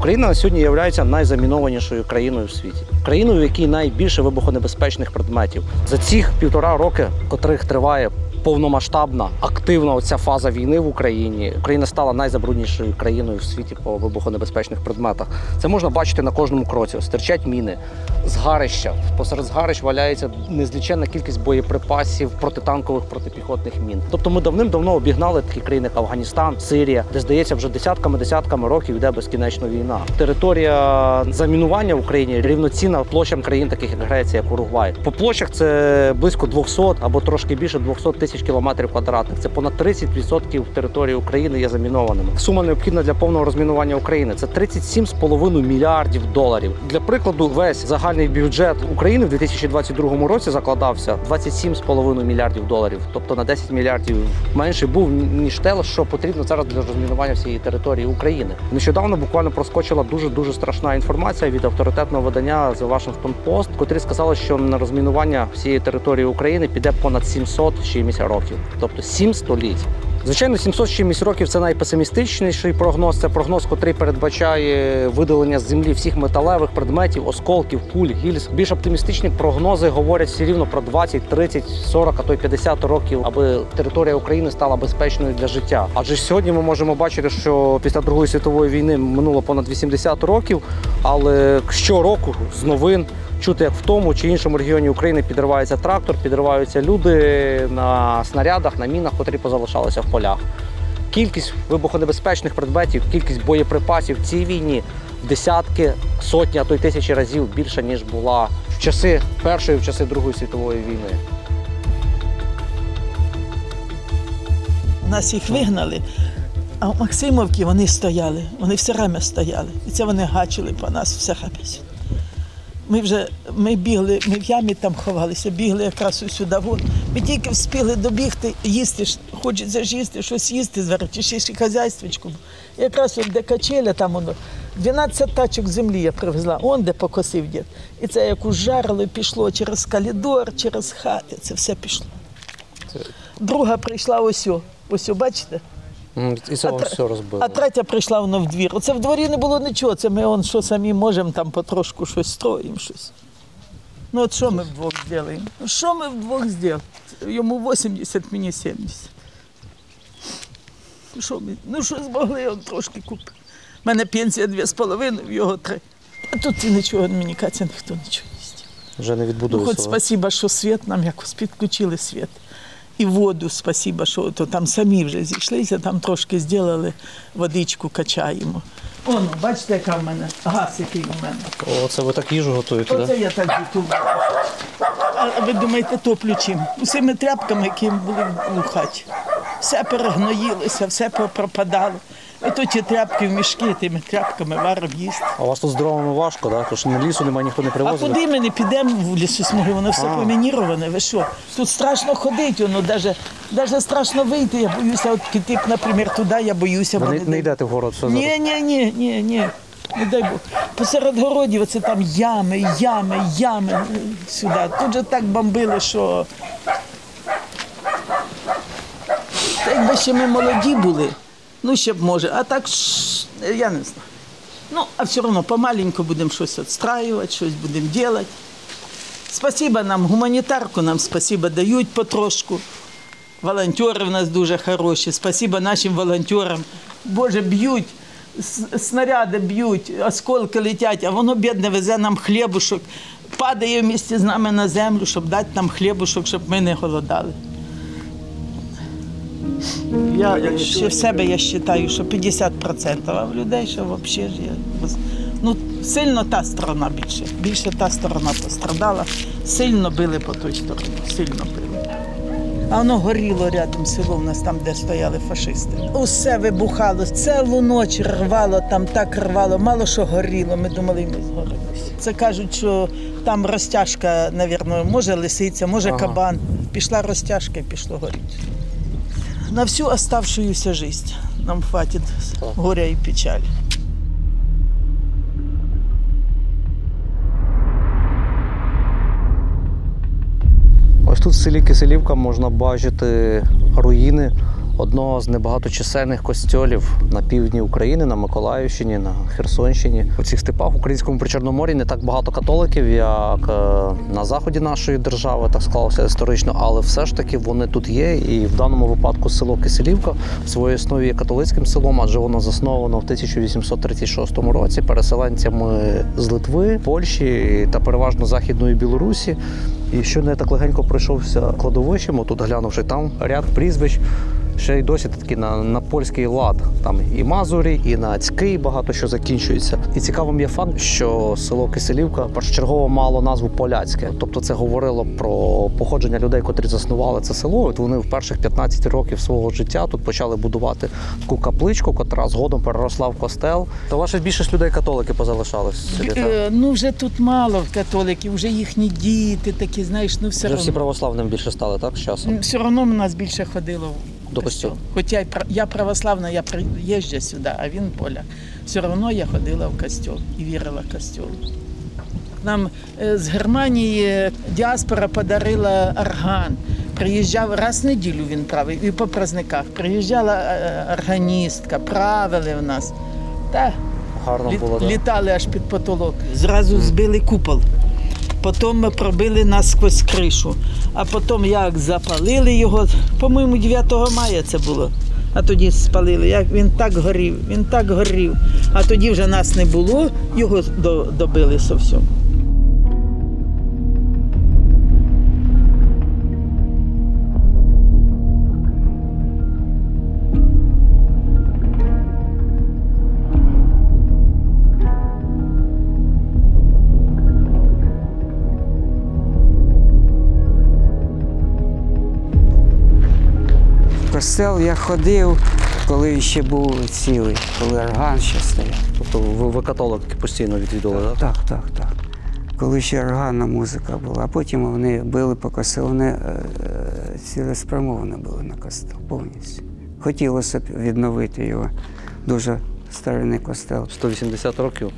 Україна на сьогодні є найзамінованішою країною в світі. Країною, в якій найбільше вибухонебезпечних предметів. За цих 1,5 роки, котрих триває повномасштабна, активна оця фаза війни в Україні, Україна стала найзабруднішою країною в світі по вибухонебезпечних предметах. Це можна бачити на кожному кроці. Стирчать міни, згарища. Посеред згарищ валяється незліченна кількість боєприпасів, протитанкових, протипіхотних мін. Тобто ми давним-давно обігнали такі країни, як Афганістан, Сирія, де, здається, вже десятками років йде безкінечна війна. Територія замінування в Україні рівноцінна площам країн, таких як Греція, як Уругвай. По площах це близько 200 або трошки більше 200 тисяч кілометрів квадратних. Це понад 30% території України є замінованими. Сума необхідна для повного розмінування України – це 37,5 мільярдів доларів. Для прикладу, весь загальний бюджет України в 2022 році закладався 27,5 мільярдів доларів. Тобто на 10 мільярдів менше був, ніж те, що потрібно зараз для розмінування всієї території України. Нещодавно буквально проскочила дуже страшна інформація від авторитетного видання The Washington Post, котрі сказали, що на розмінування всієї території України піде понад 700 чимось років. Тобто 7 століть. Звичайно, 700 чимось років – це найпесимістичніший прогноз. Це прогноз, котрий передбачає видалення з землі всіх металевих предметів, осколків, куль, гільз. Більш оптимістичні прогнози говорять все рівно про 20, 30, 40, а то й 50 років, аби територія України стала безпечною для життя. Адже сьогодні ми можемо бачити, що після Другої світової війни минуло понад 80 років, але щороку з новин чути, як в тому чи іншому регіоні України підривається трактор, підриваються люди на снарядах, на мінах, котрі позалишалися в полях. Кількість вибухонебезпечних предметів, кількість боєприпасів в цій війні в десятки, сотні, а то й тисячі разів більша, ніж була в часи Першої, в часи Другої світової війни. Нас їх вигнали, а в Максимовці вони стояли, вони все время стояли. І це вони гачили по нас все время. Ми бігли, ми в ямі там ховалися, бігли якраз сюди. Ми тільки встигли добігти, їсти, хочеться ж їсти, щось їсти, звернути, ще хазяйствочку. Якраз де качеля, там воно, 12 тачок землі я привезла, он де покосив дід. І це як ужарило, пішло через коридор, через хати, це все пішло. Друга прийшла ось, бачите? І це все розбило. А третя прийшла воно в двір. Оце в дворі не було нічого, це ми що самі можемо, там потрошку щось строїмо, щось. Ну от що ми вдвох зробимо? Що ми вдвох зробимо? Йому 80, мені 70. Ну що змогли, он трошки купив. У мене пенсія 2,5, в його 3. А тут і нічого, мені Катя, ніхто нічого не зробив. Вже не відбудується. Хоч спасибо, що світ нам якось підключили світ. І воду, спасибо, що то там самі вже зійшлися, там трошки зробили, водичку качаємо. Оно, бачите, яка в мене, газ який у мене. Оце ви так їжу готуєте, так? Оце я так готую. А ви думаєте, топлю чим? Усіми тряпками, які були в хаті. Все перегноїлося, все пропадало. І то ті тряпки в мішки, тими тряпками варив їсти. А у вас тут з дровами важко, так? Тож ні лісу немає, ніхто не А привозить? куди ми не підемо в лісосмуги? Воно все помініроване, ви що? Тут страшно ходити, воно навіть страшно вийти. Я боюся, от піти, наприклад, туди, я боюся. Ви не йдете в город? Ні. Не дай Бог. Посеред городів оце там ями сюди. Тут же так бомбили, що... Та якби ще ми молоді були, ну ще б може, а так, я не знаю. Ну, а все одно помаленьку будемо щось відстраювати, щось будемо робити. Спасибо нам, гуманітарку нам спасибо дають потрошку. Волонтери в нас дуже хороші, спасибо нашим волонтерам. Боже, б'ють, снаряди б'ють, осколки летять, а воно, бідне, везе нам хлібушок, падає вместе з нами на землю, щоб дати нам хлібушок, щоб ми не голодали. Я ще в себе я вважаю, що 50%, а в людей ще взагалі ж є. Ну, сильно та сторона більше та сторона пострадала, сильно били по той стороні, сильно били. А воно горіло рядом село, в нас там, де стояли фашисти. Усе вибухало, цілу ніч рвало, там так рвало, мало що горіло, ми думали, ми згорилися. Це кажуть, що там розтяжка, мабуть, може лисиця, може кабан. Пішла розтяжка і пішло горіти. На всю оставшуюся жизнь нам хватит горя і печалі. Ось тут в селі Киселівка можна бачити руїни одного з небагаточисельних костьолів на півдні України, на Миколаївщині, на Херсонщині. У цих степах в українському Причорномор'ї не так багато католиків, як на заході нашої держави, так склалося історично, але все ж таки вони тут є. І в даному випадку село Киселівка в своїй основі є католицьким селом, адже воно засновано в 1836 році переселенцями з Литви, Польщі та переважно Західної Білорусі. І щойно я так легенько пройшовся кладовищем, тут глянувши, там ряд прізвищ, ще й досі такі на польський лад. Там і Мазурі, і на Цький багато що закінчується. І цікавим є факт, що село Киселівка першочергово мало назву поляцьке. Тобто це говорило про походження людей, котрі заснували це село. От вони в перших 15 років свого життя тут почали будувати таку капличку, котра згодом переросла в костел. То ваша більшість людей католики позалишались сюди, так? Ну, вже тут мало католиків, вже їхні діти такі, знаєш, ну все Вже всі одно. православним більше стали, так, з часом? Все одно в нас більше ходило До костьолу. Хоча я православна, я приїжджа сюди, а він поляк. Все одно я ходила в костьол і вірила в костьол. Нам з Германії діаспора подарила орган. Приїжджав раз в неділю, він правив, і по праздниках. Приїжджала органістка, правили в нас. Та Гарно було, так? літали аж під потолок. Зразу збили купол. Потім ми пробили насквозь кришу. А потім як запалили його, по-моєму, 9 мая це було. А тоді спалили. Як він так горів. А тоді вже нас не було, його добили зовсім. В костел я ходив, коли ще був цілий, коли орган ще стояв. Тобто ви католики постійно відвідували, так? Так. Коли ще органна музика була, а потім вони били по костелу, вони цілеспрямовано били на костел повністю. Хотілося б відновити його. Дуже старинний костел. 180 років?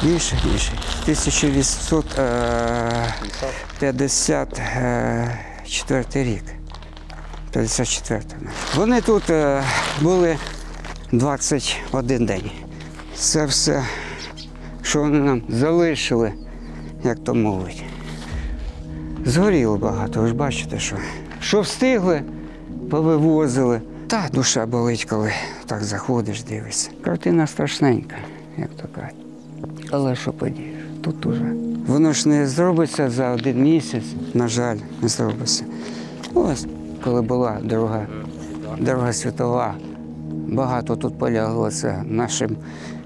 Більше. 1854 рік. 54-го. Вони тут були 21 день. Це все, що вони нам залишили, як то мовить. Згоріло багато, ви ж бачите, що встигли, повивозили. Та душа болить, коли так заходиш, дивишся. Картина страшненька, як то кажуть. Але що подієш, тут уже. Воно ж не зробиться за один місяць, на жаль, не зробиться. Ось. Коли була Друга світова, багато тут полягло це нашим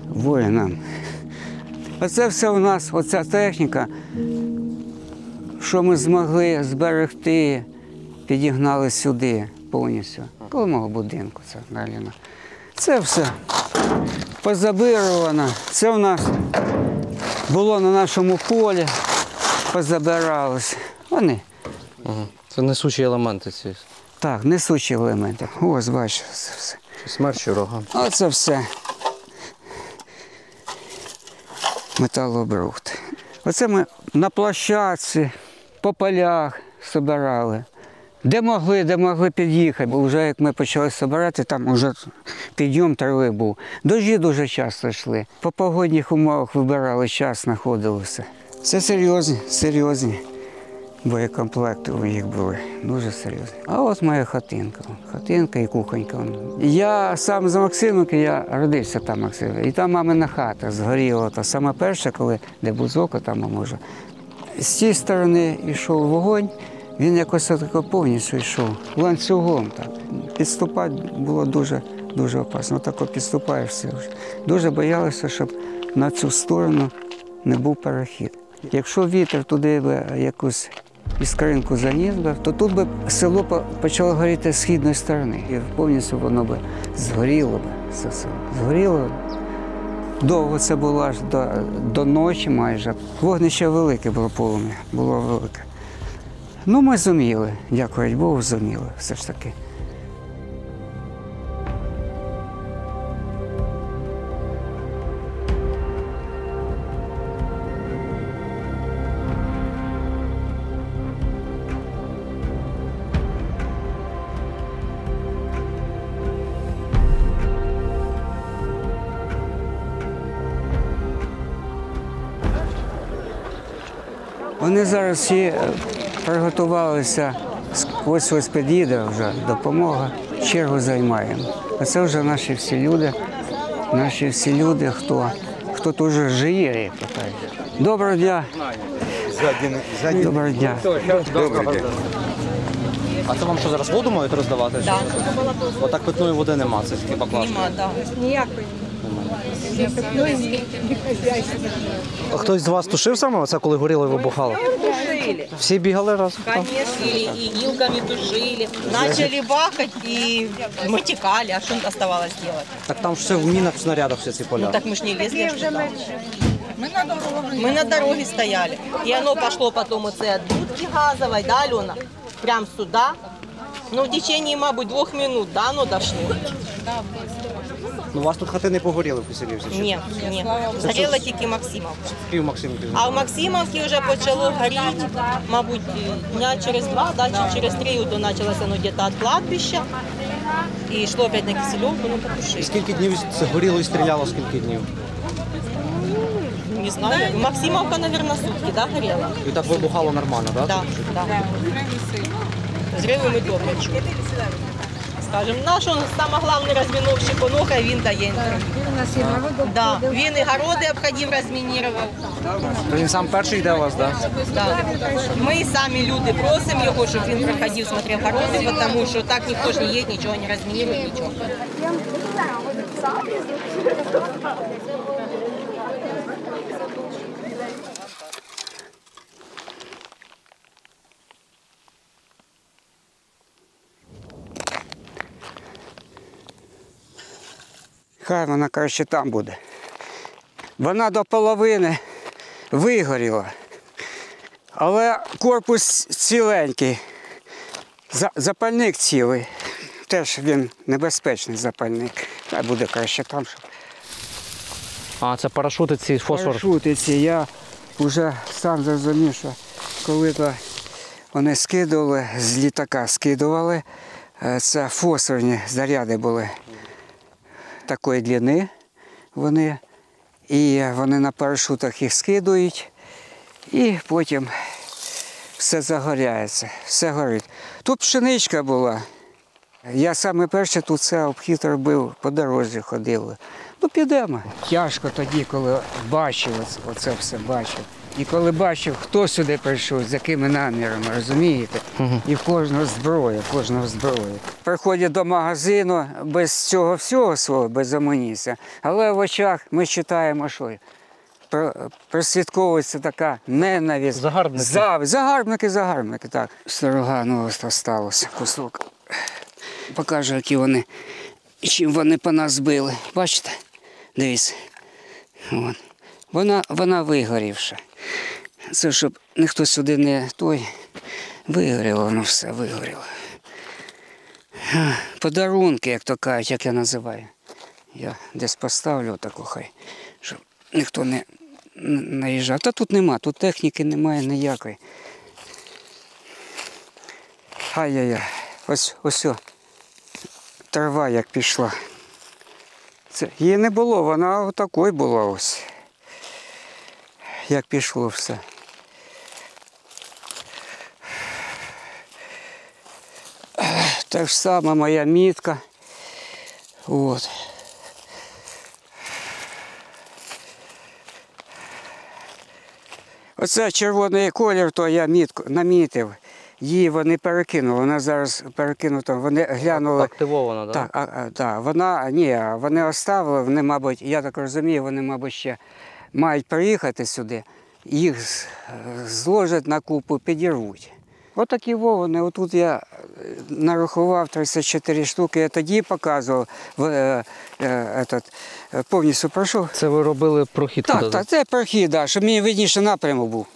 воїнам. Оце все у нас, оця техніка, що ми змогли зберегти, підігнали сюди повністю. Коло мого будинку це далі. Це все позабирувано. Це у нас було на нашому полі, позабиралось. Вони. Це несучі елементи ці. Так, несучі елементи. Ось, бачиш, це все. Смерч рога. Оце все. Металобрухт. Оце ми на площадці, по полях збирали. Де могли під'їхати. Бо вже як ми почали збирати, там вже підйом трави був. Дощі дуже часто йшли. По погодних умовах вибирали час, знаходилися. Це серйозні. Боєкомплекти у їх були, дуже серйозні. А ось моя хатинка і кухонька. Я сам з Максимівки, я родився там, Максимівка. І там мамина хата згоріла. То саме перше, коли де бузока, там може. З цієї сторони йшов вогонь, він якось тако повністю йшов, ланцюгом так. Підступати було дуже опасно. Отако підступаєш все вже. Дуже боялися, щоб на цю сторону не був перехід. Якщо вітер туди якусь іскринку заніс би, то тут би село почало горіти з східної сторони. І повністю воно би згоріло це село. Згоріло. Довго це було аж до ночі майже. Вогнище велике було полум'я, було велике. Ну, ми зуміли, дякувати Богу, зуміли все ж таки. Вони зараз всі приготувалися, ось під'їде вже допомога, чергу займаємо. А це вже наші всі люди, хто тут вже живе, як то кажуть. Доброго дня. Доброго дня. Добрий день. А це вам що, зараз воду мають роздавати? Так. Отак питної води нема, це тільки баклажка. Нема, так. Ніякої. Хтось з вас тушив саме оце, коли горіло і вибухало? Тушили. Всі бігали разом? Конечно, и гилками тушили. Начали бахать, и мы текали. А что оставалось делать? Так там ж все в мінах, в снарядах всі ці поля. Ну так мы ж не лезли. Мы на дороге стояли. И оно пошло потом вот от будки газовой, да, Алена? Прям сюда. Ну, в течение, мабуть, 2 минут, да, оно дошло. Ну, у вас тут хати не погоріли в Киселівці? чи? Ні, ні. Згоріла тільки Максимовка. Пів Максимівки. А в Максимовці вже почало горіти, мабуть, дня через 2, да, чи через 3, то почалося ну, десь від кладбища. І йшло опять на Киселівку, ну потушили. Скільки днів це горіло і стріляло, скільки днів? Не знаю. Максимовка, мабуть, сутки, да, горіла? І так вибухало нормально, так? Да, да. Зриви ми добре чули. Скажем, наш он самый главный разміновщик, онуха, він дає. Да. Він і городи обходив, розмінірував. То він сам перший йде у вас, так? Да. Ми самі люди просимо його, щоб він проходив, смотрев городи, тому що так ніхто ж не їде, нічого не розмінірує, нічого. Хай вона краще там буде. Вона до половини вигоріла, але корпус ціленький, запальник цілий. Теж він небезпечний запальник. Хай буде краще там. Щоб... А, це парашути ці фосфор. Парашути ці, я вже сам зрозумів, що коли то вони скидували, з літака скидували, це фосфорні заряди були такої длини вони, і вони на парашутах їх скидують, і потім все загоряється, все горить. Тут пшеничка була. Я саме перше тут це обхід робив, по дорозі ходили. Ну підемо. Тяжко тоді, коли бачив, оце все бачив. І коли бачив, хто сюди прийшов, з якими намірами, розумієте? І в кожного зброя. Приходять до магазину без цього всього свого, без амуніції. Але в очах ми читаємо, що прослідковується така ненависть. Загарбники. Загарбники, так. Строгану осталося кусок. Покажу, які вони, чим вони по нас били. Бачите? Дивіться. Вона вигорівша. Це щоб ніхто сюди не той. Вигоріло, воно все вигоріло. Подарунки, як то кажуть, як я називаю. Я десь поставлю таку хай, щоб ніхто не наїжджав. Та тут нема, тут техніки немає ніякої. Ай-яй-яй. Ось. Трава як пішла. Її не було, вона отакою була ось. Як пішло все. Так само моя мітка. От. Оце червоний колір, то я мітку намітив. Її вони перекинули, вона зараз перекинута, вони глянули. Активована, так? Так, вони оставили, вони, мабуть, я так розумію, вони, мабуть, ще мають приїхати сюди, їх зложать на купу, підірвуть. Отакі вони, отут я нарахував 34 штуки, я тоді показував, повністю пройшов. Це ви робили прохід туди? Так, це прохід, щоб мені видніше напрямок був.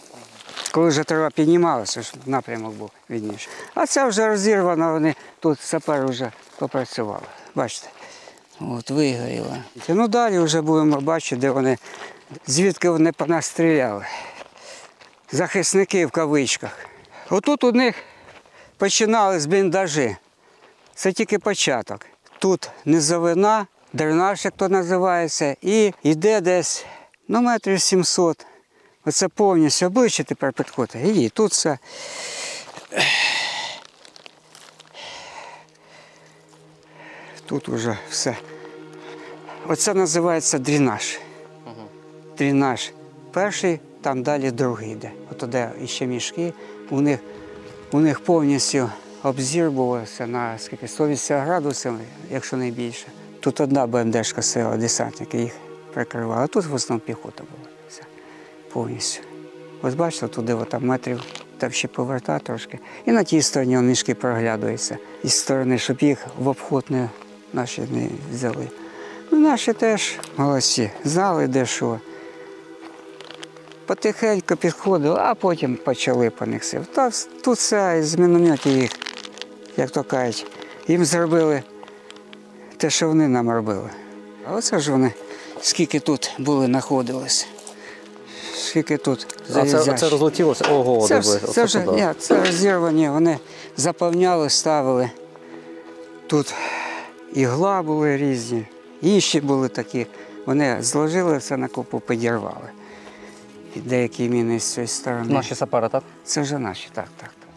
Коли вже трава піднімалася, щоб напрямок був видніше. А це вже розірвано, вони тут сапери вже попрацювали. Бачите, от вигоріло. Ну далі вже будемо бачити, де вони, звідки вони по нас стріляли. Захисники в кавичках. Отут у них починали з бліндажі. Це тільки початок. Тут низовина, дренаж, як то називається, і йде десь метрів 700 Оце повністю обличчя тепер підходить. І тут все. Тут вже все. Оце називається дренаж. Дренаж перший, там далі другий йде. От де ще мішки. У них повністю обзір був на скільки, 180 градусів, якщо не більше. Тут одна БМДшка стояла, десантники їх прикривали, а тут в основному піхота була. Все. Повністю. Ось бачите, туди там метрів, там ще повертати трошки. І на тій стороні мішки проглядуються. Із сторони, щоб їх в обход наші не взяли. Ну, наші теж молодці, знали де що. Потихеньку підходили, а потім почали по них все. Та тут все з мінометів їх, як то кажуть, їм зробили те, що вони нам робили. А оце ж вони, скільки тут були, знаходилися. Скільки тут залізячих. А це розлетілося? Ого, це розірвані, вони заповняли, ставили. Тут ігла були різні, інші були такі. Вони зложили все на купу, підірвали. І деякі міни з цієї сторони. Наші сапери, так? Це вже наші, так.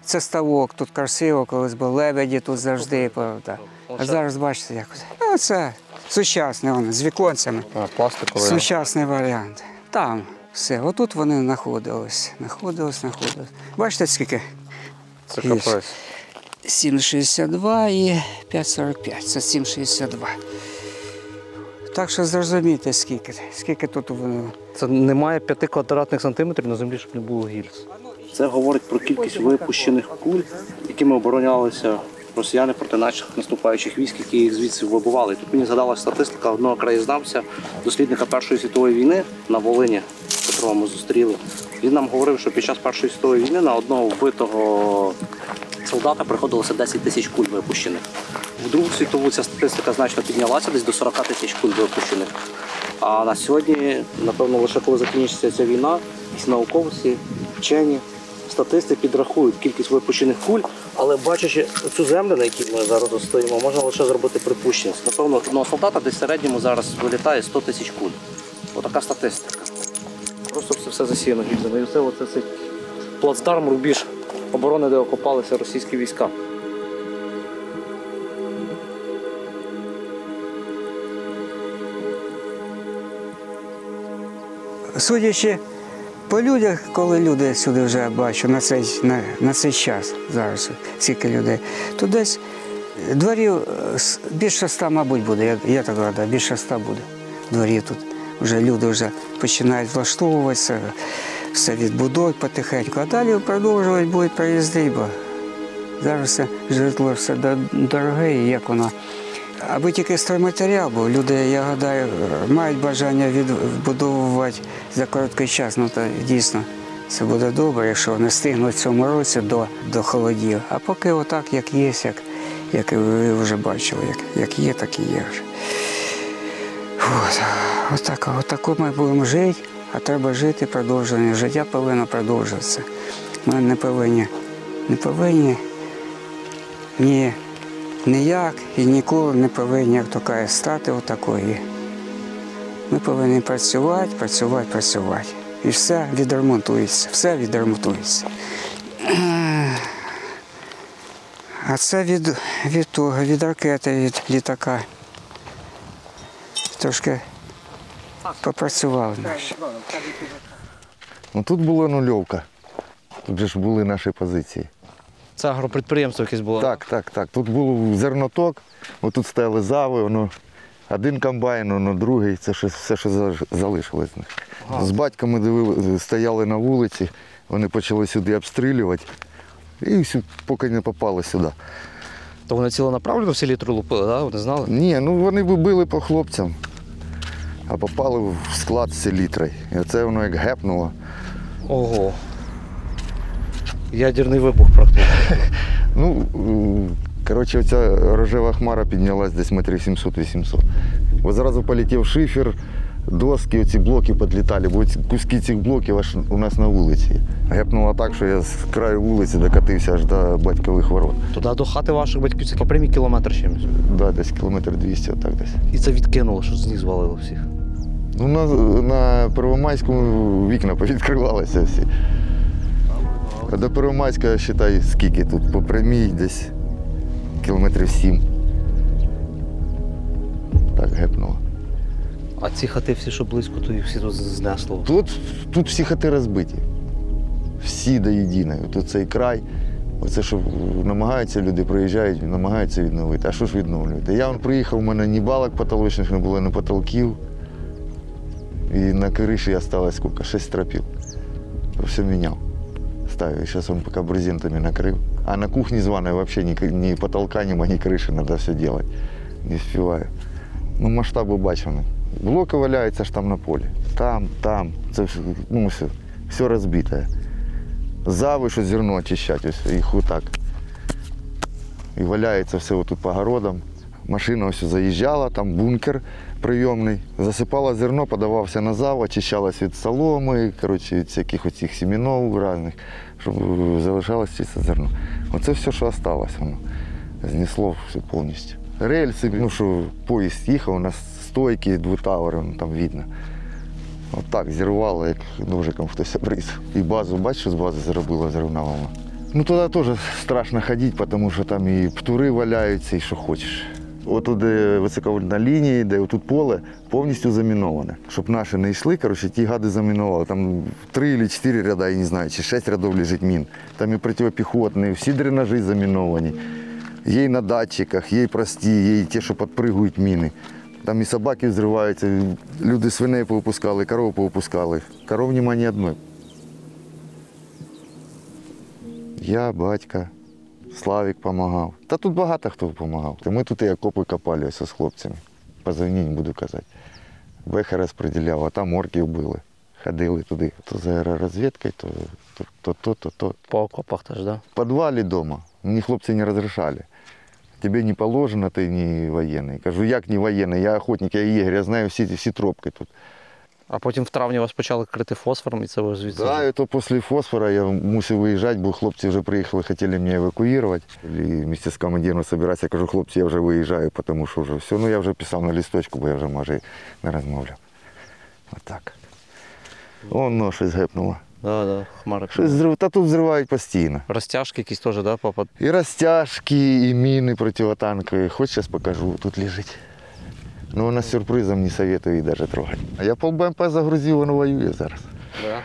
Це ставок, тут красиво, колись був лебеді, тут завжди. Так. А зараз бачите, як це сучасне, воно, з віконцями. Пластиковий. Сучасний варіант. Там все, отут вони знаходились. Бачите, скільки? Це капець. 7,62 і 5,45. Це 7,62. Так що зрозумійте, скільки тут воно. Це немає 5 квадратних сантиметрів на землі, щоб не було гільз. Це говорить про кількість випущених куль, якими оборонялися росіяни проти наших наступаючих військ, які їх звідси вибивали. Тут мені згадалася статистика одного краєзнавця, дослідника Першої світової війни на Волині, котрого ми зустріли. Він нам говорив, що під час Першої світової війни на одного вбитого солдата приходилося 10 тисяч куль випущених. В Другу світову ця статистика значно піднялася, десь до 40 тисяч куль випущених. А на сьогодні, напевно, лише коли закінчиться ця війна, всі науковці, вчені, статисти підрахують кількість випущених куль, але бачачи цю землю, на якій ми зараз стоїмо, можна лише зробити припущення. Напевно, одного солдата десь в середньому зараз вилітає 100 тисяч куль. Отака статистика. Просто все засіяно гільзами. І оце цей плацдарм, рубіж оборони, де окопалися російські війська. Судячи по людях, коли люди сюди вже бачу на цей час, зараз скільки людей, то десь дворів більше 100, мабуть, буде, я так гадаю, більше 100 буде дворів тут. Вже люди вже починають влаштовуватися, все відбудовують потихеньку, а далі продовжують будуть приїзди, бо зараз все житло все дороге і як воно. Аби тільки стройматеріал був, люди, я гадаю, мають бажання відбудовувати за короткий час, ну то дійсно це буде добре, якщо вони встигнуть в цьому році до холодів. А поки отак, як є, як ви вже бачили, як є, так і є вже. Отако ми будемо жити, а треба жити, продовження. Життя повинно продовжуватися. Ми не повинні ніяк і ніколи не повинні, як то кажуть, стати отакої. Ми повинні працювати. І все відремонтується. А це від ракети, від літака. Трошки попрацювали наші. Ну тут була нульовка. Тут же ж були наші позиції. Це агропідприємство якесь було? Так. Тут був зерноток, отут стояли зави, воно один комбайн, воно другий, це все, що залишилось. З батьками стояли на вулиці, вони почали сюди обстрілювати і поки не попали сюди. То вони ціленаправленно всі літри лупили, так? Вони знали? Ні, ну вони били по хлопцям, а попали в склад з селітрою. І оце воно як гепнуло. Ого. Ядерний вибух практично. Ну, коротше, оця рожева хмара піднялась десь метрів 700-800. Бо зразу полетів шифер, доски, оці блоки підлітали, бо куски цих блоків аж у нас на вулиці. Гепнуло так, що я з краю вулиці докатився аж до батькових ворот. Туди до хати ваших батьків це по прямій кілометр чимось. Да, десь кілометр 200, отак десь. І це відкинуло, що з них звалило всіх. Ну, на Первомайському вікна повідкривалися всі. А до Первомайська, я вважаю, скільки тут? По прямій десь кілометрів 7. Так гепнуло. А ці хати всі, що близько, то їх всі тут знесло. Тут всі хати розбиті. Всі до єдиної. Тут цей край. Оце, що намагаються люди, приїжджають, намагаються відновити. А що ж відновлювати? Я приїхав, у мене ні балок потолочних не було, ні потолків. І на криші залишилось скільки? 6 стропил. Все міняв. Ставив. І зараз він поки брезентами накрив. А на кухні з ванною взагалі ні потолка, ні криші, треба все робити. Не встигаю. Ну, масштаби бачимо. Блоки валяються ж там на полі. Там. Це все розбите. Зави, що зерно очищать, ось, їх отак. І валяється все отут по городам. Машина ось заїжджала, там бункер прийомний. Засипала зерно, подавався на зав, очищалась від соломи, коротше, від всяких оцих семенов різних, щоб залишалось чисте зерно. Оце все, що залишилось, воно знесло все повністю. Рельси, що поїзд їхав, у нас стойки, двутавери, там видно. Отак зірвало, як ножиком хтось обрізав. І базу, бачиш, що з бази зробила зруйновано. Ну туди теж страшно ходити, тому що там і птури валяються, і що хочеш. Отут, де високовольтна лінія, де отут поле, повністю заміноване. Щоб наші не йшли, коротше, ті гади замінували. Там 3 чи 4 ряда, я не знаю, чи 6 рядів лежить мін. Там і протипіхотні, всі дренажі заміновані. Є і на датчиках, є і прості, є і ті, що підпригують міни. Там і собаки взриваються, люди свиней повипускали, коров повипускали. Коров нема ні одної. Я, батька, Славік допомагав. Та тут багато хто допомагав. Ми тут і окопи копали ось з хлопцями. Позивні, не буду казати. Беха розподіляв, а там орків били. Ходили туди. То за аеророзвідкою, то. По окопах теж, так? Да? В підвалі вдома. Мені хлопці не розрішали. Тебе не положено, ти не воєнний. Кажу, як не воєнний? Я охотник, я єгер, я знаю всі тропки тут. А потім в травні вас почали крити фосфором і це ви звідси? Так, і то після фосфора я мусив виїжджати, бо хлопці вже приїхали, хотіли мене евакуювати. І вместе з командиром збиратися, я кажу, хлопці, я вже виїжджаю, тому що вже все. Ну я вже писав на листочку, бо я вже майже не розмовляв. Отак. Воно щось гепнуло. Так, хмари. Та тут взривають постійно. Розтяжки якісь теж, да, папа? І розтяжки, і міни противотанкові. Хоч зараз покажу, тут лежить. Ну вона з сюрпризом, не советую її навіть трогати. А я полбмп загрузив, воно воює зараз. Да.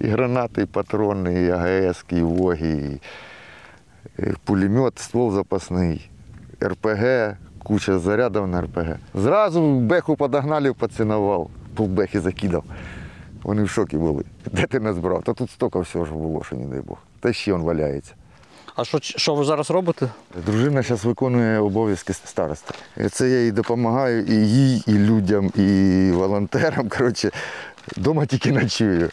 І гранати, і патрони, і АГС, і ВОГи, і пулемет, ствол запасний, РПГ, куча зарядів на РПГ. Зразу беху подогнали, поцінував, півбехи закидав. Вони в шокі були. Де ти нас брав? Та тут стільки всього ж було, що не дай Бог. Та ще він валяється. А що ви зараз робите? Дружина зараз виконує обов'язки старости. Це я їй допомагаю, і їй, і людям, і волонтерам. Коротше, вдома тільки ночую.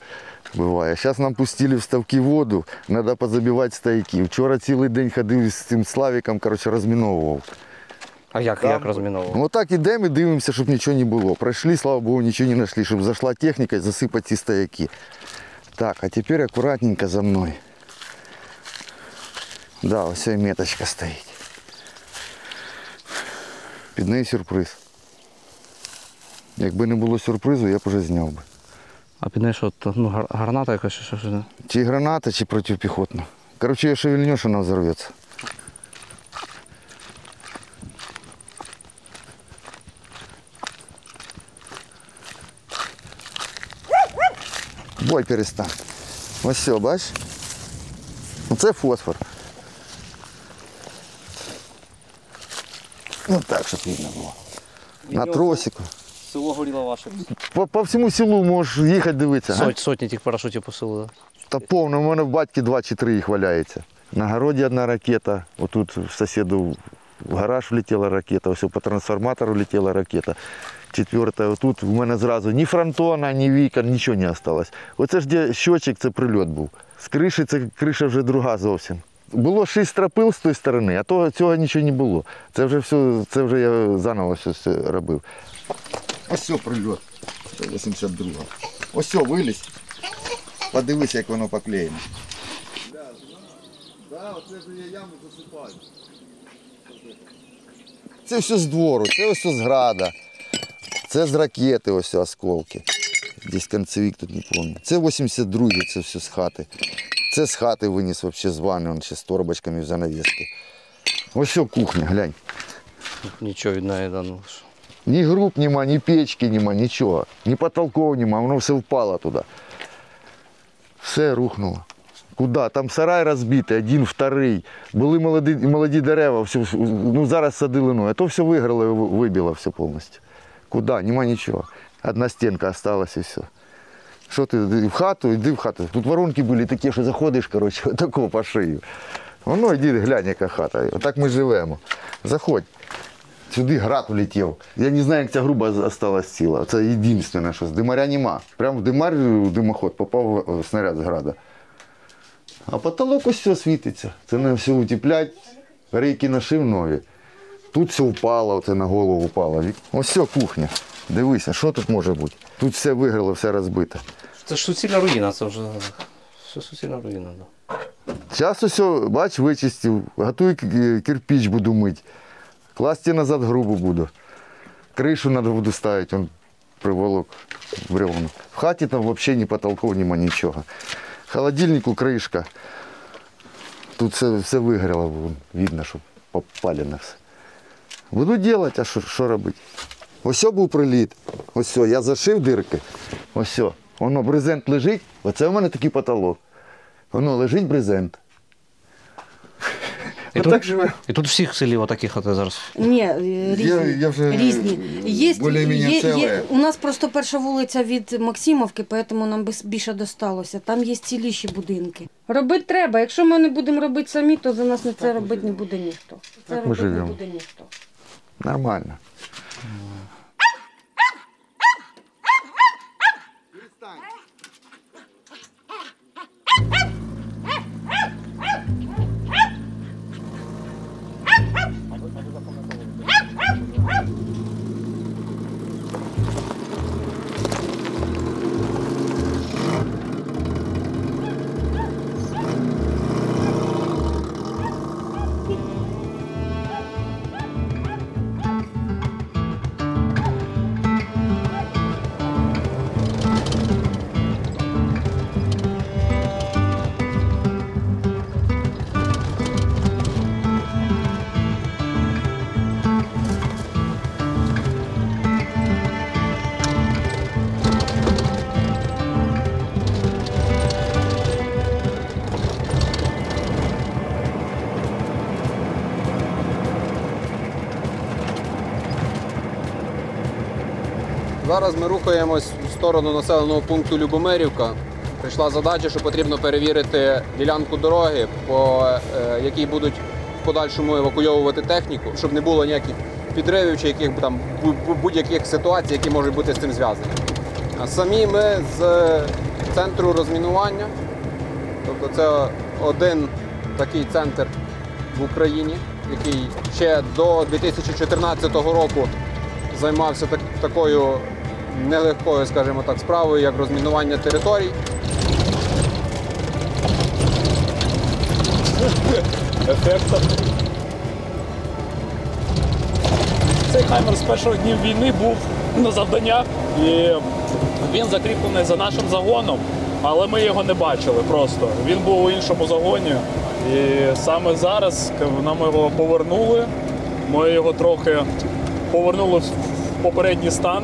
Буває. Зараз нам пустили в ставки воду, треба позабивати стайки. Вчора цілий день ходив з цим Славіком, коротше, розміновував. А як розміновував? Ну так ідемо і дивимося, щоб нічого не було. Пройшли, слава Богу, нічого не знайшли, щоб зайшла техніка і засипати ці стояки. Так, а тепер акуратненько за мною. Да, ось і меточка стоїть. Під нею сюрприз. Якби не було сюрпризу, я б вже зняв би. А під нею що, граната якась? Що? Чи граната, чи протипіхотна. Короче, я шевельнешь, вона взорветься. Бой перестань. Ось все, бачиш? Оце фосфор. Ну так, щоб видно було. На тросику. Село горіло ваше. По всьому селу можеш їхати дивитися. Сотні тих парашутів посилили. Та повно, у мене в батьки 2 чи 3 їх валяється. На городі одна ракета, отут в сусіду в гараж влетіла ракета, ось по трансформатору влетіла ракета. 4-та, отут у мене зразу ні фронтона, ні вікон, нічого не залишилось. Оце ж де щочик, це прильот був. З криші, це криша вже друга зовсім. Було 6 стропил з тої сторони, а цього нічого не було. Це вже все, це вже я заново все робив. Ось все прильот, 82. Ось все, вилізь. Подивись, як воно поклеєно. Оце ж я яму засипаю. Це все з двору, це все з града. Це з ракети ось осколки. Десь концевик тут не пам'ятаю. Це 82-й, це все з хати. Це з хати виніс взагалі з ванни, он ще з торбочками в занавески. Ось що кухня, глянь. Нічого від неї дано. Ні груб нема, ні печки нема, нічого. Ні потолков нема, воно все впало туди. Все рухнуло. Куди? Там сарай розбитий, один, вторий. Були молоді дерева, все, ну зараз садили, ну, а то все виграло і вибило все повністю. Куди? Нема нічого. Одна стінка залишилась і все. Що ти, в хату, йди в хату. Тут воронки були такі, що заходиш, коротше, отако по шию. Воно, йди, глянь, яка хата. Отак ми живемо. Заходь. Сюди град улетів. Я не знаю, як ця груба залишилась ціла. Це єдине, що з димаря нема. Прямо в димар, в димоход попав снаряд з града. А потолок ось все світиться. Це не все утеплять, рейки нашив нові. Тут все впало, це на голову впало. Ось все кухня. Дивися, що тут може бути. Тут все виграло, все розбито. Це ж суцільна руїна, це вже все суцільна руїна. Да. Зараз все, бач, вичистив, готую кирпич буду мити. Класти назад грубу буду. Кришу треба буду ставити, он приволок бревно. В хаті там взагалі ні потолков, нема нічого. Холодильнику кришка. Тут все вигоріло, видно, що попалено все. Буду робити, а що робити? Ось був приліт. Ось, я зашив дирки. Ось, воно брезент лежить, оце у мене такий потолок. Воно лежить брезент. І тут всіх в селі отакі хати зараз. Ні, різні. Я вже Різні. більш-менш ціле. У нас просто перша вулиця від Максимовки, тому нам більше досталося. Там є ціліші будинки. Робити треба. Якщо ми не будемо робити самі, то за нас це робити не буде ніхто. Це Так ми робити не живемо. буде ніхто. Нормально. Зараз ми рухаємось в сторону населеного пункту Любомирівка. Прийшла задача, що потрібно перевірити ділянку дороги, по якій будуть в подальшому евакуйовувати техніку, щоб не було ніяких підривів чи яких там будь-яких ситуацій, які можуть бути з цим зв'язані. А самі ми з центру розмінування, тобто це один такий центр в Україні, який ще до 2014 року займався такою нелегкою, скажімо так, справою, як розмінування територій. Цей хаймер з перших днів війни був на завданнях, і він закріплений за нашим загоном, але ми його не бачили просто. Він був у іншому загоні, і саме зараз нам його повернули, ми його трохи повернули в попередній стан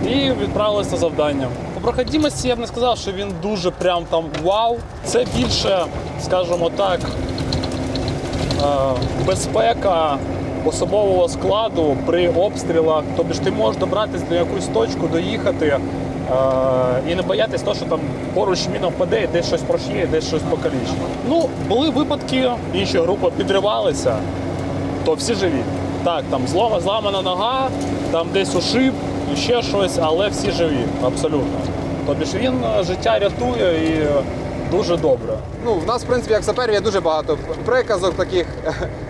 і відправилися на завдання. По проходимості я б не сказав, що він дуже прям там вау. Це більше, скажімо так, безпека особового складу при обстрілах. Тобто ти можеш добратися до якусь точку, доїхати і не боятися того, що там поруч міна впаде, десь щось прошиє, десь щось покалічить. Ну, були випадки, інші групи підривалися, то всі живі. Так, там зламана нога, там десь ушиб, ще щось, але всі живі, абсолютно. Тобто він життя рятує і дуже добре. Ну, в нас, в принципі, як саперів, є дуже багато приказок таких,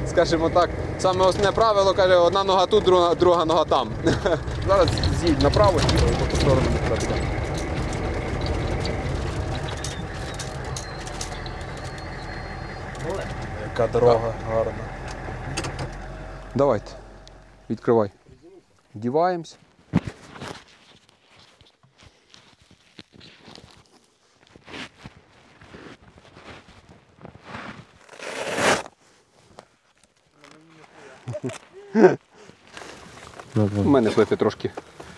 скажімо так. Саме основне правило, каже, одна нога тут, друга нога там. Зараз з'їдь направо і по ту сторону не треба. Яка дорога гарна. Давайте, відкривай. Вдіваємось. У мене плити трошки.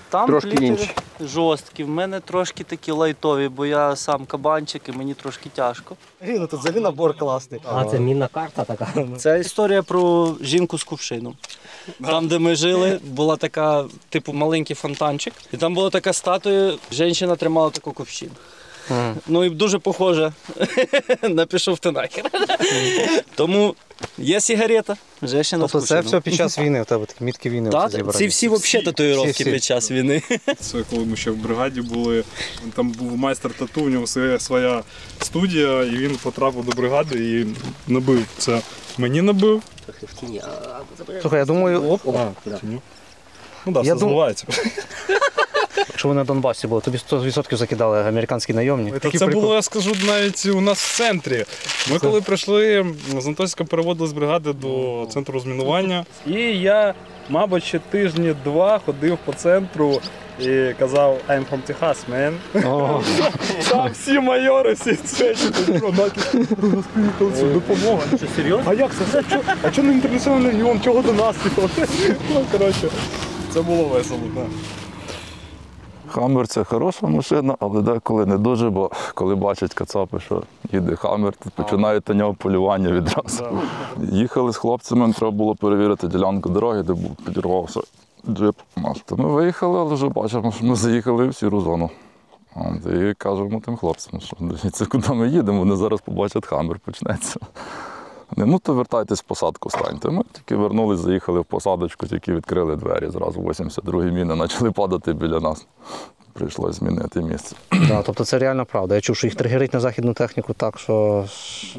Там Трошки пліти інші. жорсткі, в мене трошки такі лайтові, бо я сам кабанчик і мені трошки тяжко. Ну тут взагалі набор класний. А це мінна карта така. Це історія про жінку з кувшином. Там, де ми жили, була така, типу, маленький фонтанчик. І там була така статуя, жінка тримала таку кувшин. Ну і дуже похоже на пішов ти нахер. Тому є сигарета, жінка з Тобто це кувшином. все під час війни, у тебе такі мітки війни Так, зібрані. ці всі взагалі татуїровки Всі. під час війни. Це коли ми ще в бригаді були, там був майстер тату, у нього своя студія, і він потрапив до бригади і набив. Це мені набив. Слухай, я думаю, Ну так, Я все дум- збувається. якщо ви на Донбасі були, тобі 100% закидали американські найомні. Це було, я скажу, навіть у нас в центрі. Ми коли прийшли, з Антоська переводили з бригади до центру розмінування. І я, мабуть, ще тижні-два ходив по центру і казав I'm from Texas, man. Там всі майори, всі це, допомога. Що, серйозно? А як це? А чого не інтернаціональний регіон? Чого до нас? Ну, коротше, це було весело, так. Хаммер – це хороша машина, але деколи не дуже, бо коли бачать кацапи, що їде Хаммер, то починають на нього полювання відразу. Їхали з хлопцями, треба було перевірити ділянку дороги, де був підірвався джип наш. То ми виїхали, але вже бачимо, що ми заїхали в сіру зону. І кажемо тим хлопцям, що дивіться, куди ми їдемо, вони зараз побачать Хаммер, почнеться. Ну, то вертайтесь в посадку, станьте. Ми тільки вернулись, заїхали в посадочку, тільки відкрили двері. Зразу 82-гі міни почали падати біля нас. Прийшлося змінити місце. Да, тобто це реально правда. Я чув, що їх тригерить на західну техніку так, що...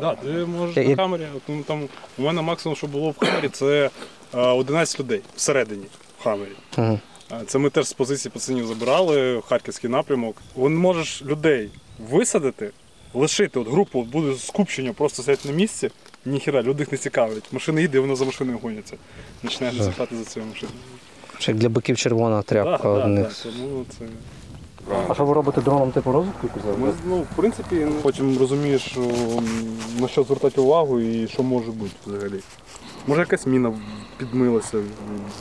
Так, ти можеш на Хаммері. Там, у мене максимум, що було в Хаммері, це 11 людей всередині в Хаммері. Це ми теж з позиції пацанів забирали, Харківський напрямок. Вон можеш людей висадити, лишити, от групу буде скупчення, просто сидять на місці, ніхіра, люди їх не цікавить. Машина їде, вони за машиною гоняться. Починаєш зачекати за цією машиною. Ще як для биків червона тряпка одних. Ну, це... А що ви робите дроном типу розвитку? Ми, в принципі, потім розумієш, на що звертати увагу і що може бути взагалі. Може якась міна підмилася,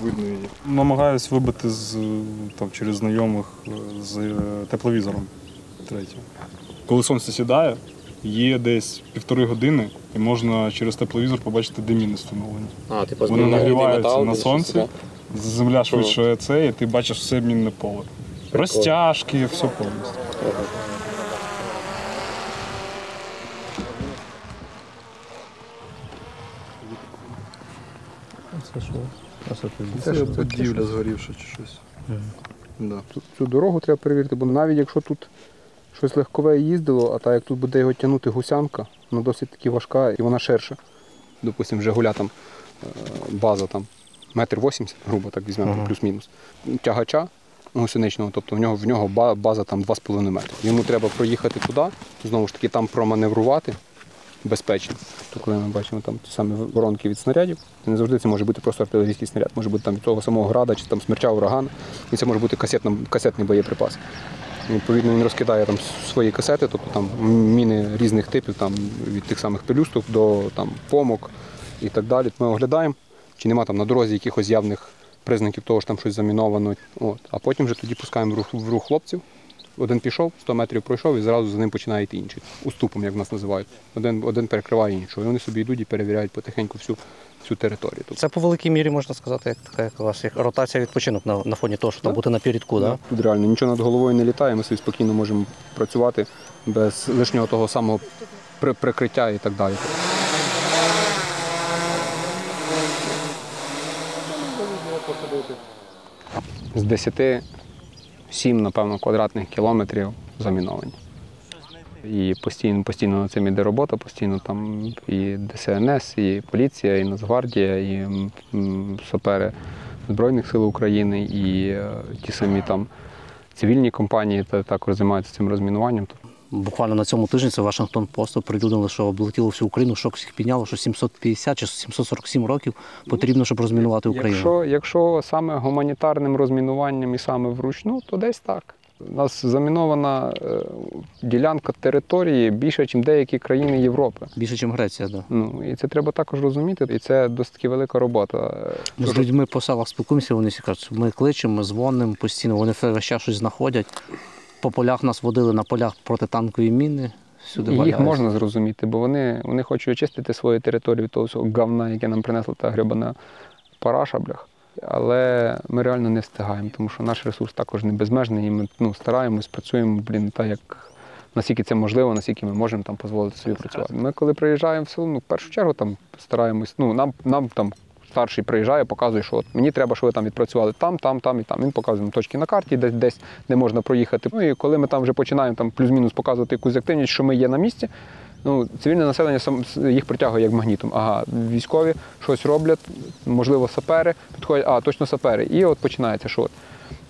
видно її. Намагаюсь вибити через знайомих з тепловізором третє. Коли сонце сідає, є десь 1,5 години і можна через тепловізор побачити, де міни встановлені. Вони нагріваються на сонці, земля швидше це, і ти бачиш все мінне поле. Розтяжки, все повністю. Це будівля згорівша чи щось. Да. Цю дорогу треба перевірити, бо навіть якщо тут щось легкове їздило, а так як тут буде його тягнути гусянка, вона досить таки важка і вона ширша. Допустимо, Жигуля там база там 1,80 м, грубо так візьмемо, плюс-мінус. Тягача гусеничного, тобто в нього база там 2,5 метри. Йому треба проїхати туди, знову ж таки там проманеврувати безпечно. То коли ми бачимо там ті самі воронки від снарядів, це не завжди це може бути просто артилерійський снаряд, може бути там від того самого града чи там смерча, ураган, і це може бути касетний боєприпас. І, відповідно, він розкидає там свої касети, тобто там міни різних типів, там від тих самих пелюсток до там помок і так далі. Ми оглядаємо, чи нема там на дорозі якихось явних признаків того, що там щось заміновано. От. А потім вже тоді пускаємо в рух хлопців. Один пішов, 100 метрів пройшов і зразу за ним починає йти інший. Уступом, як в нас називають. Один перекриває іншого. І вони собі йдуть і перевіряють потихеньку всю територію. Це по великій мірі, можна сказати, як така як у вас як ротація відпочинок на фоні того, що там бути напередку, так? Тут реально нічого над головою не літає, ми собі спокійно можемо працювати без лишнього того самого прикриття і так далі. З 10 7, напевно, квадратних кілометрів заміновані. І постійно над цим іде робота, постійно там і ДСНС, і поліція, і Нацгвардія, і сапери Збройних сил України, і ті самі там цивільні компанії також займаються цим розмінуванням. Буквально на цьому тижні це Вашингтон Пост оприлюднили, що облетіло всю Україну, шок всіх підняло, що 750 чи 747 років потрібно, щоб розмінувати Україну. Якщо саме гуманітарним розмінуванням і саме вручну, то десь так. У нас замінована ділянка території більше, ніж деякі країни Європи. Більше, ніж Греція, так. Ну, і це треба також розуміти, і це досить таки велика робота. Ми з людьми по селах спілкуємося, вони всі кажуть, ми кличемо, ми дзвонимо постійно, вони весь час щось знаходять. По полях нас водили на полях протитанкові міни. Всюди і їх валяються. можна зрозуміти, бо вони хочуть очистити свою територію від того всього говна, яке нам принесла та гребана параша, блях. Але ми реально не встигаємо, тому що наш ресурс також не безмежний, і ми стараємось, працюємо, так як наскільки це можливо, наскільки ми можемо там дозволити собі працювати. Ми коли приїжджаємо в село, в першу чергу там стараємось, нам там старший приїжджає, показує, що от мені треба, щоб ви там відпрацювали там і там. Він показує точки на карті, десь не можна проїхати. Ну і коли ми там вже починаємо там плюс-мінус показувати якусь активність, що ми є на місці, цивільне населення їх притягує як магнітом. Ага, військові щось роблять, можливо, сапери підходять, точно сапери. І от починається, що от.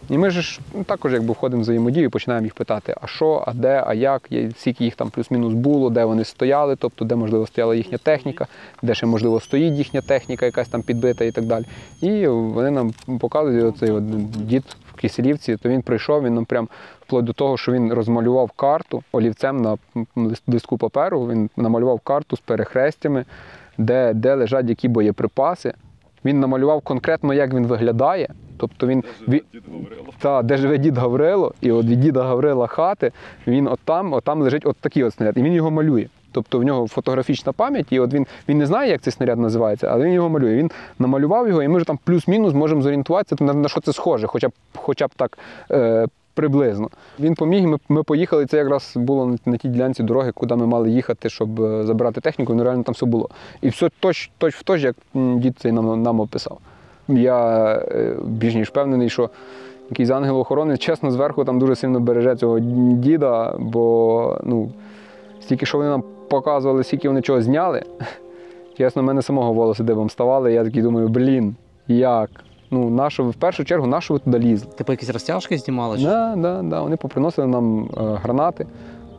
І ми ж також входимо в взаємодію і починаємо їх питати, а що, а де, а як, скільки їх там плюс-мінус було, де вони стояли, тобто де, можливо, стояла їхня техніка, де ще, можливо, стоїть їхня техніка, якась там підбита і так далі. І вони нам показують, оцей дід в Киселівці, то він прийшов, він нам прям вплоть до того, що він розмалював карту олівцем на листку паперу, він намалював карту з перехрестями, де лежать які боєприпаси. Він намалював конкретно, як він виглядає. Тобто де живе дід Гаврило, і от від діда Гаврила хати, він отам лежить такий снаряд, і він його малює. Тобто в нього фотографічна пам'ять, і от він не знає, як цей снаряд називається, але він його малює. Він намалював його, і ми вже там плюс-мінус можемо зорієнтуватися, на що це схоже, хоча б так приблизно. Він поміг, ми поїхали, це якраз було на тій ділянці дороги, куди ми мали їхати, щоб забирати техніку, і реально там все було. І все точ, як дід цей нам описав. Я більш ніж впевнений, що якийсь ангел-охоронець, чесно, зверху там дуже сильно береже цього діда, бо стільки, що вони нам показували, скільки вони чого зняли, чесно, в мене самого волоси дибом ставали, я такий думаю, як? В першу чергу, на що ви туди лізли? Типу якісь розтяжки знімали? Да. Вони поприносили нам гранати,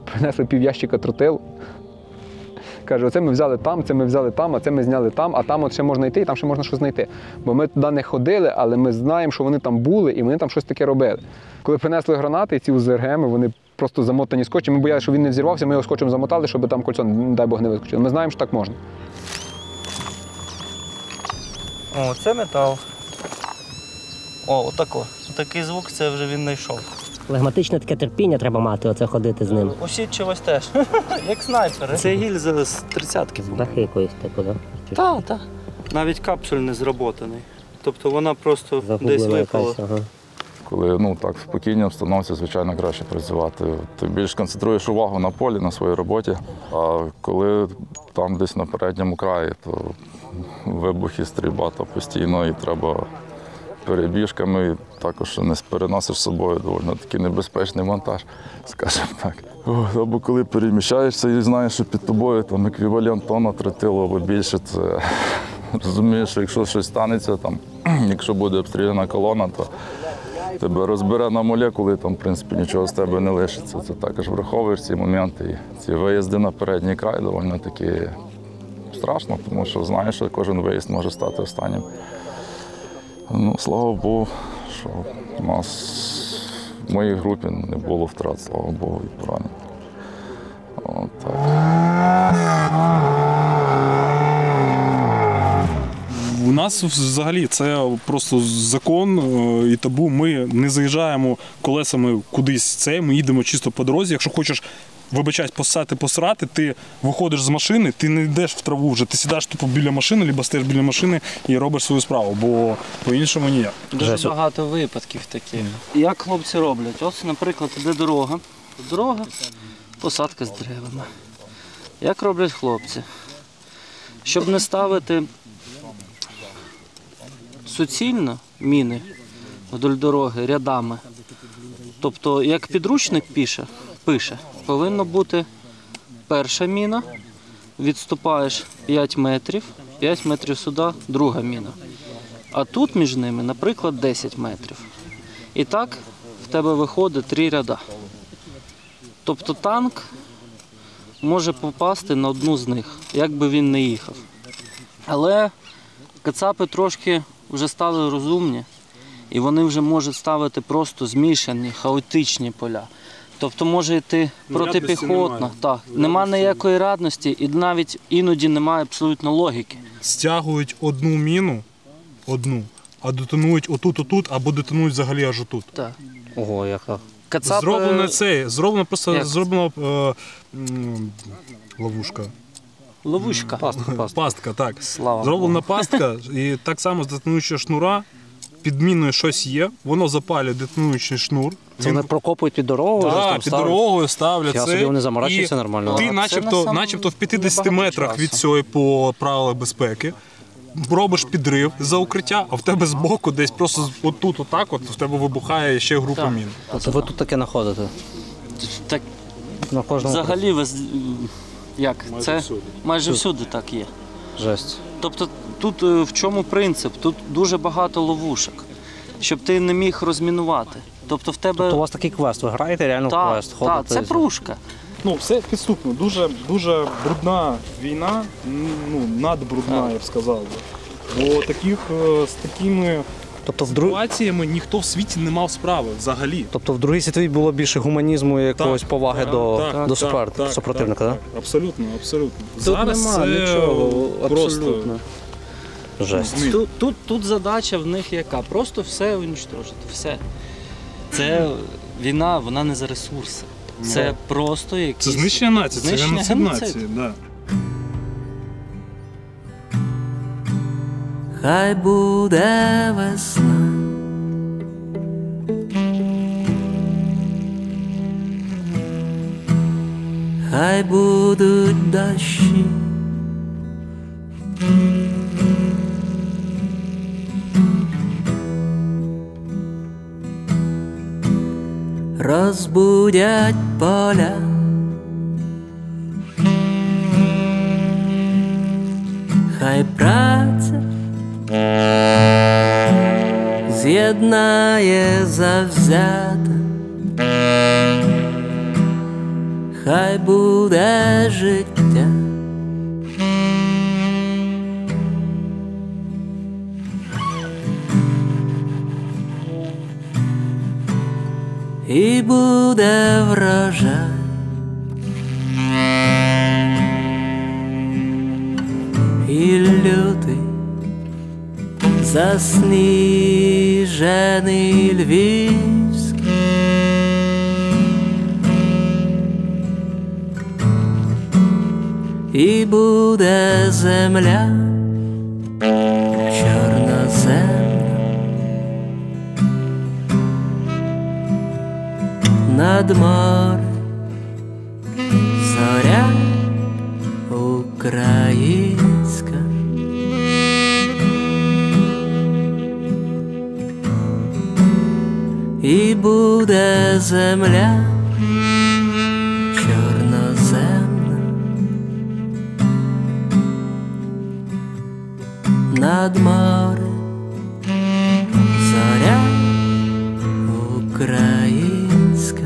принесли пів'ящика тротилу. Каже, оце ми взяли там, це ми взяли там, а це ми зняли там, а там от ще можна йти, і там ще можна щось знайти. Бо ми туди не ходили, але ми знаємо, що вони там були, і вони там щось таке робили. Коли принесли гранати, ці УЗРГМи, вони просто замотані скотчем. Ми боялися, що він не взірвався, ми його скотчем замотали, щоб там кольцо, не дай Бог, не вискочило. Ми знаємо, що так можна. О, це метал. Такий звук, це вже він знайшов. Флегматичне таке терпіння треба мати, оце ходити з ним. Усідчивось теж, як снайпери. Це гільза з 30-ки. Дахи якоїсь таку, так? Так. Навіть капсуль не зроботаний. Тобто вона просто десь випала. Коли так спокійно обстановці, звичайно, краще працювати. Ти більш концентруєш увагу на полі, на своїй роботі. А коли там десь на передньому краї, то вибухи, стрільба то постійно і треба перебіжками, і також не переносиш з собою доволі такий небезпечний монтаж, скажімо так. Або коли переміщаєшся і знаєш, що під тобою там еквівалент тонна тротилу або більше, це розумієш, що якщо щось станеться, якщо буде обстріляна колона, то тебе розбере на молекули, там, в принципі, нічого з тебе не лишиться. Це також враховуєш ці моменти. І ці виїзди на передній край доволі таки страшно, тому що знаєш, що кожен виїзд може стати останнім. Слава Богу, що у нас в моїй групі не було втрат, слава Богу, і поранень. У нас взагалі це просто закон і табу. Ми не заїжджаємо колесами кудись, ми їдемо чисто по дорозі. Якщо хочеш, вибачаюсь, посрати, ти виходиш з машини, ти не йдеш в траву вже, ти сідаєш тупо біля машини, або стоїш біля машини і робиш свою справу, бо по-іншому ніяк. Дуже багато випадків таких. Як хлопці роблять? Ось, наприклад, іде дорога. Дорога, посадка з деревами. Як роблять хлопці? Щоб не ставити суцільно міни вдоль дороги рядами, тобто як підручник пише, повинна бути перша міна, відступаєш 5 метрів сюди, друга міна. А тут між ними, наприклад, 10 метрів. І так в тебе виходить 3 ряда. Тобто танк може попасти на одну з них, як би він не їхав. Але кацапи трошки вже стали розумні і вони вже можуть ставити просто змішані, хаотичні поля. Тобто може йти протипіхотно. Так. Нема ніякої радності і навіть іноді немає абсолютно логіки. Стягують одну міну, а детонують отут, або детонують взагалі аж отут. Так. Ого, яка. Зроблена ловушка. Ловушка. Пастка, так. Слава Зроблена Богу. пастка, і так само з детонуючого шнура під міною щось є, воно запалює детонуючий шнур. Це вони прокопують під дорогою? Так, під дорогою ставлять. Я собі вони заморачуються нормально. Ти начебто в 50 метрах від цього по правилах безпеки робиш підрив за укриття, а в тебе збоку десь просто отут, в тебе вибухає ще група мін. Тобто ви тут таке знаходите? Так, на кожному взагалі, це всюди. майже всюди так є. Жесть. Тобто тут в чому принцип? Тут дуже багато ловушок, щоб ти не міг розмінувати. Тобто у вас такий квест, ви граєте реально в квест? Так, це пружка. Все підступно, дуже брудна війна, надбрудна, я б сказав. Бо з такими ситуаціями ніхто в світі не мав справи взагалі. Тобто в Другій світовій було більше гуманізму і якогось поваги до супротивника, так? Абсолютно. Тут Зараз нема нічого, абсолютно. Жесть. Тут задача в них яка? Просто все уничтожити, все. Це війна, вона не за ресурси. Це просто якісь... Це знищення нації, це геноцид нації, так. Хай буде весна, хай будуть дощі, розбудять поля, хай праця з'єднає завзято, хай буде життя. І буде врожай, і лютий засніжений Львівський, і буде земля чорноземна над морем, зоря українська. І буде земля чорноземна над морем, зоря українська.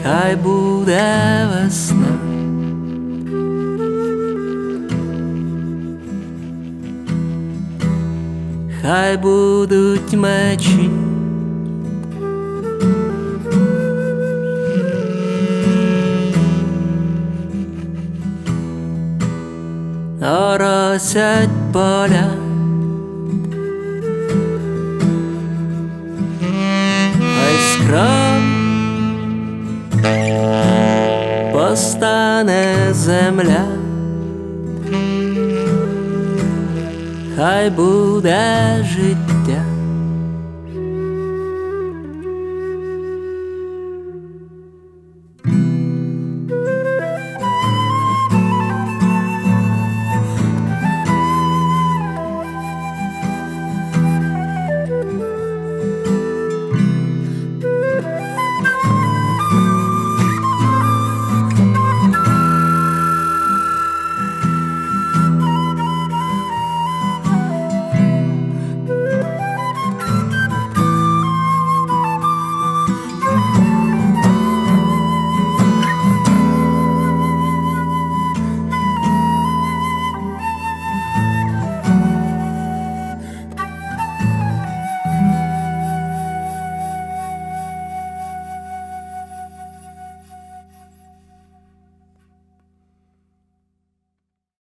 Хай буде весна, хай будуть мечі, оросять поля, хай скром постане земля, хай буде життя.